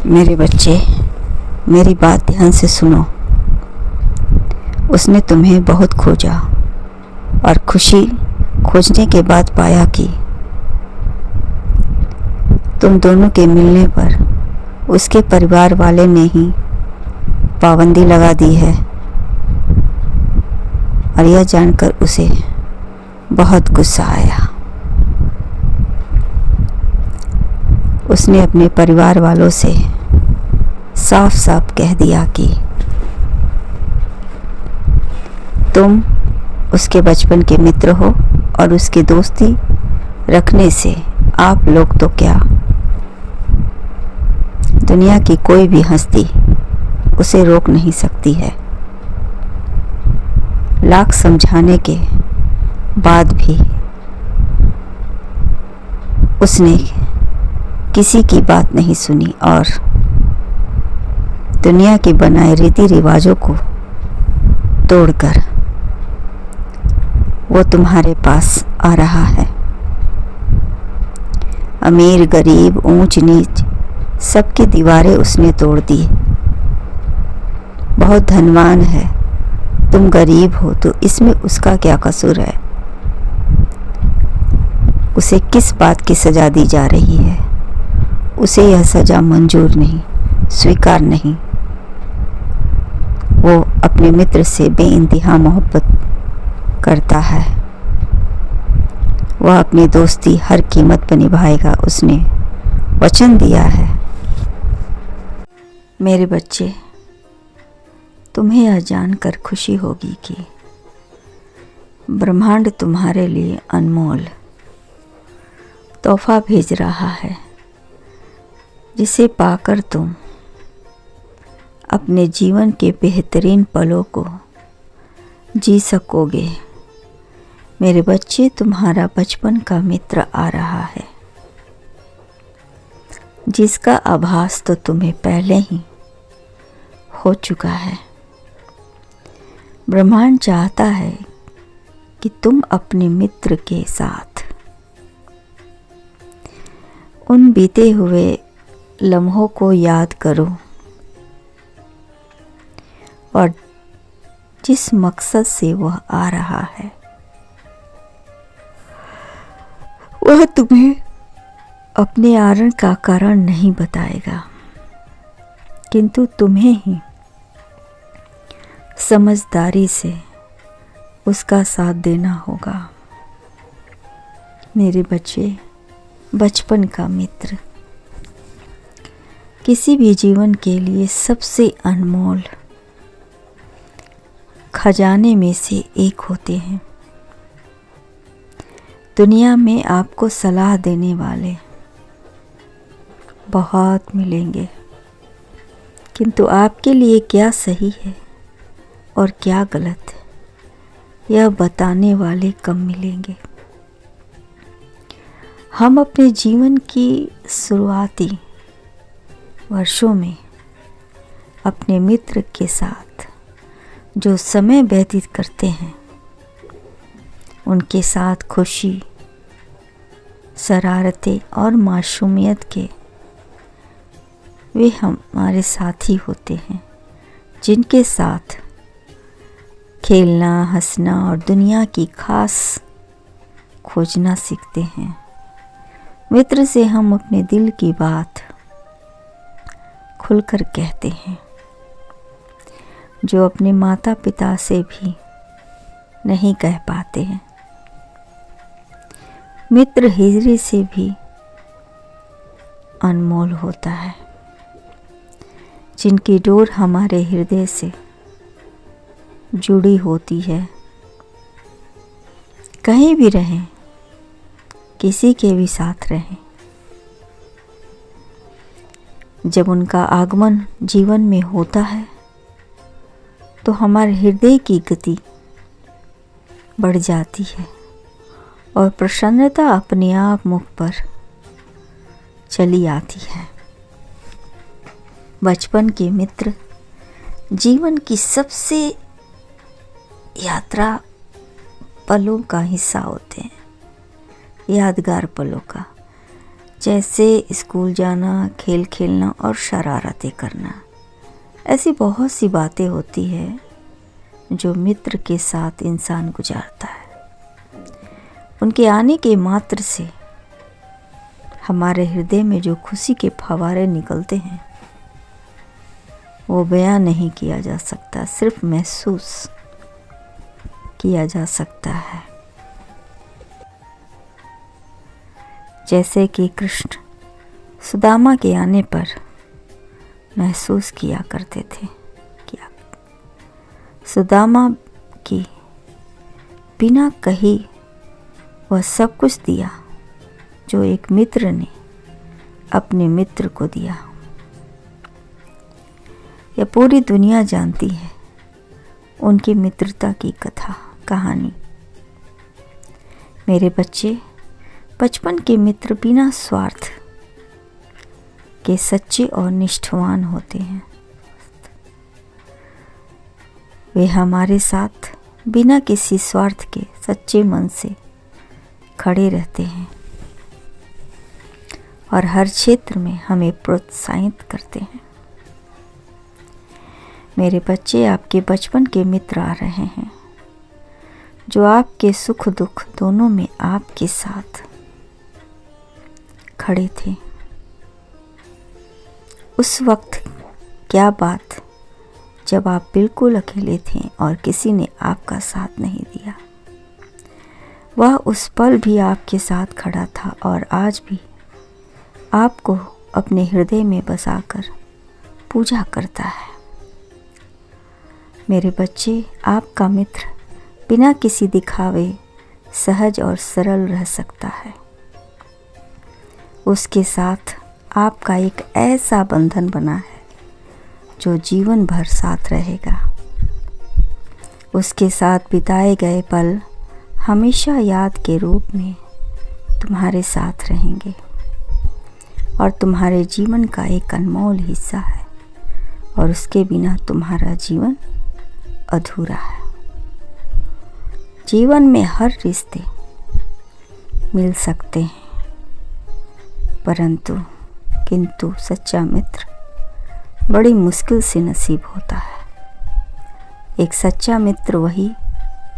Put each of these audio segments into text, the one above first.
मेरे बच्चे, मेरी बात ध्यान से सुनो। उसने तुम्हें बहुत खोजा और खुशी खोजने के बाद पाया कि तुम दोनों के मिलने पर उसके परिवार वाले ने ही पाबंदी लगा दी है। और यह जानकर उसे बहुत गुस्सा आया। उसने अपने परिवार वालों से साफ साफ कह दिया कि तुम उसके बचपन के मित्र हो और उसकी दोस्ती रखने से आप लोग तो क्या, दुनिया की कोई भी हस्ती उसे रोक नहीं सकती है। लाख समझाने के बाद भी उसने किसी की बात नहीं सुनी और दुनिया के बनाए रीति रिवाजों को तोड़कर वो तुम्हारे पास आ रहा है। अमीर गरीब ऊंच नीच सबकी दीवारें उसने तोड़ दी। बहुत धनवान है, तुम गरीब हो तो इसमें उसका क्या कसूर है? उसे किस बात की सजा दी जा रही है? उसे यह सजा मंजूर नहीं, स्वीकार नहीं। वो अपने मित्र से बेइंतहा मोहब्बत करता है। वह अपनी दोस्ती हर कीमत पर निभाएगा, उसने वचन दिया है। मेरे बच्चे, तुम्हें यह जानकर खुशी होगी कि ब्रह्मांड तुम्हारे लिए अनमोल तोहफा भेज रहा है, जिसे पाकर तुम अपने जीवन के बेहतरीन पलों को जी सकोगे। मेरे बच्चे, तुम्हारा बचपन का मित्र आ रहा है, जिसका आभास तो तुम्हें पहले ही हो चुका है। ब्रह्मांड चाहता है कि तुम अपने मित्र के साथ उन बीते हुए लम्हों को याद करो और जिस मकसद से वह आ रहा है वह तुम्हें अपने आरण का कारण नहीं बताएगा, किंतु तुम्हें ही समझदारी से उसका साथ देना होगा। मेरे बच्चे, बचपन का मित्र किसी भी जीवन के लिए सबसे अनमोल खजाने में से एक होते हैं। दुनिया में आपको सलाह देने वाले बहुत मिलेंगे, किंतु आपके लिए क्या सही है और क्या गलत है यह बताने वाले कम मिलेंगे। हम अपने जीवन की शुरुआती वर्षों में अपने मित्र के साथ जो समय व्यतीत करते हैं, उनके साथ खुशी, शरारतें और मासूमियत के वे हमारे साथी होते हैं, जिनके साथ खेलना, हंसना और दुनिया की खास खोजना सीखते हैं। मित्र से हम अपने दिल की बात खुलकर कहते हैं, जो अपने माता पिता से भी नहीं कह पाते हैं। मित्र हीरे से भी अनमोल होता है, जिनकी डोर हमारे हृदय से जुड़ी होती है। कहीं भी रहें, किसी के भी साथ रहें, जब उनका आगमन जीवन में होता है तो हमारे हृदय की गति बढ़ जाती है और प्रसन्नता अपने आप मुख पर चली आती है। बचपन के मित्र जीवन की सबसे यात्रा पलों का हिस्सा होते हैं, यादगार पलों का, जैसे स्कूल जाना, खेल खेलना और शरारतें करना। ऐसी बहुत सी बातें होती है जो मित्र के साथ इंसान गुजारता है। उनके आने के मात्र से हमारे हृदय में जो खुशी के फव्वारे निकलते हैं वो बयां नहीं किया जा सकता, सिर्फ महसूस किया जा सकता है। जैसे कि कृष्ण सुदामा के आने पर महसूस किया करते थे कि सुदामा की बिना कही वह सब कुछ दिया जो एक मित्र ने अपने मित्र को दिया। यह पूरी दुनिया जानती है उनकी मित्रता की कथा कहानी। मेरे बच्चे, बचपन के मित्र बिना स्वार्थ के सच्चे और निष्ठावान होते हैं। वे हमारे साथ बिना किसी स्वार्थ के सच्चे मन से खड़े रहते हैं और हर क्षेत्र में हमें प्रोत्साहित करते हैं। मेरे बच्चे, आपके बचपन के मित्र आ रहे हैं जो आपके सुख दुख दोनों में आपके साथ खड़े थे। उस वक्त क्या बात जब आप बिल्कुल अकेले थे और किसी ने आपका साथ नहीं दिया। वह उस पल भी आपके साथ खड़ा था और आज भी आपको अपने हृदय में बसाकर पूजा करता है। मेरे बच्चे, आपका मित्र बिना किसी दिखावे सहज और सरल रह सकता है। उसके साथ आपका एक ऐसा बंधन बना है जो जीवन भर साथ रहेगा। उसके साथ बिताए गए पल हमेशा याद के रूप में तुम्हारे साथ रहेंगे और तुम्हारे जीवन का एक अनमोल हिस्सा है और उसके बिना तुम्हारा जीवन अधूरा है। जीवन में हर रिश्ते मिल सकते हैं किंतु सच्चा मित्र बड़ी मुश्किल से नसीब होता है। एक सच्चा मित्र वही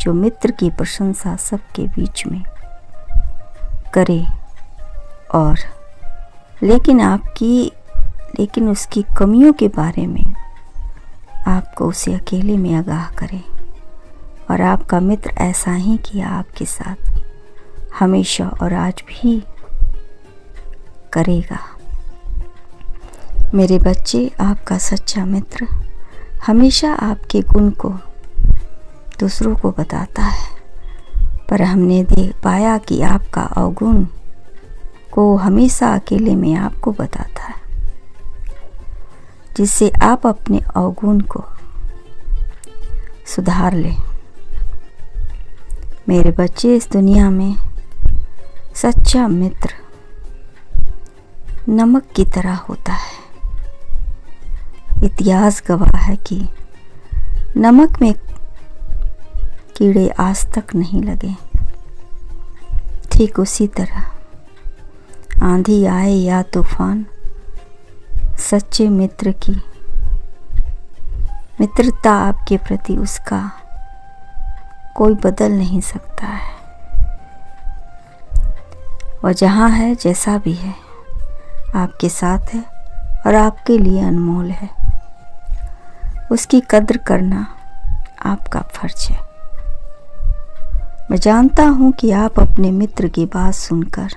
जो मित्र की प्रशंसा सबके बीच में करे और लेकिन उसकी कमियों के बारे में आपको उसे अकेले में आगाह करे। और आपका मित्र ऐसा ही किया आपके साथ हमेशा और आज भी करेगा। मेरे बच्चे, आपका सच्चा मित्र हमेशा आपके गुण को दूसरों को बताता है, पर हमने देख पाया कि आपका अवगुण को हमेशा अकेले में आपको बताता है, जिससे आप अपने अवगुण को सुधार लें। मेरे बच्चे, इस दुनिया में सच्चा मित्र नमक की तरह होता है। इतिहास गवाह है कि नमक में कीड़े आज तक नहीं लगे। ठीक उसी तरह आंधी आए या तूफान, सच्चे मित्र की मित्रता आपके प्रति उसका कोई बदल नहीं सकता है। वह जहाँ है, जैसा भी है, आपके साथ है और आपके लिए अनमोल है। उसकी कद्र करना आपका फर्ज है। मैं जानता हूँ कि आप अपने मित्र की बात सुनकर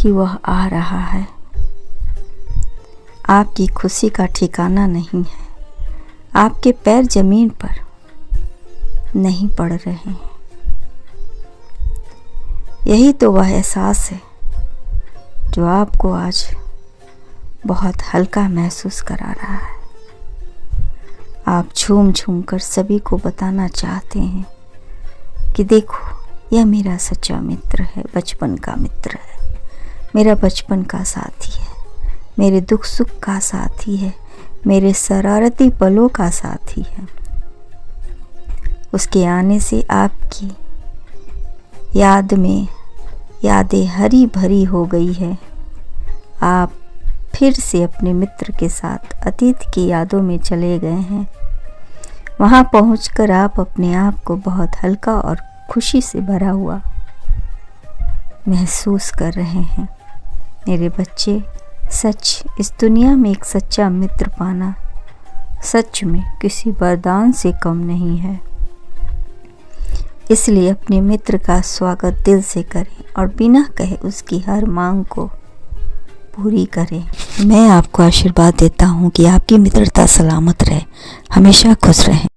कि वह आ रहा है, आपकी खुशी का ठिकाना नहीं है। आपके पैर जमीन पर नहीं पड़ रहे हैं। यही तो वह एहसास है जो आपको आज बहुत हल्का महसूस करा रहा है। आप झूम झूम कर सभी को बताना चाहते हैं कि देखो, यह मेरा सच्चा मित्र है, बचपन का मित्र है, मेरा बचपन का साथी है, मेरे दुख सुख का साथी है, मेरे शरारती पलों का साथी है। उसके आने से आपकी याद में यादें हरी भरी हो गई है। आप फिर से अपने मित्र के साथ अतीत की यादों में चले गए हैं। वहाँ पहुंचकर आप अपने आप को बहुत हल्का और खुशी से भरा हुआ महसूस कर रहे हैं। मेरे बच्चे, सच, इस दुनिया में एक सच्चा मित्र पाना सच में किसी वरदान से कम नहीं है। इसलिए अपने मित्र का स्वागत दिल से करें और बिना कहे उसकी हर मांग को पूरी करें। मैं आपको आशीर्वाद देता हूँ कि आपकी मित्रता सलामत रहे, हमेशा खुश रहें।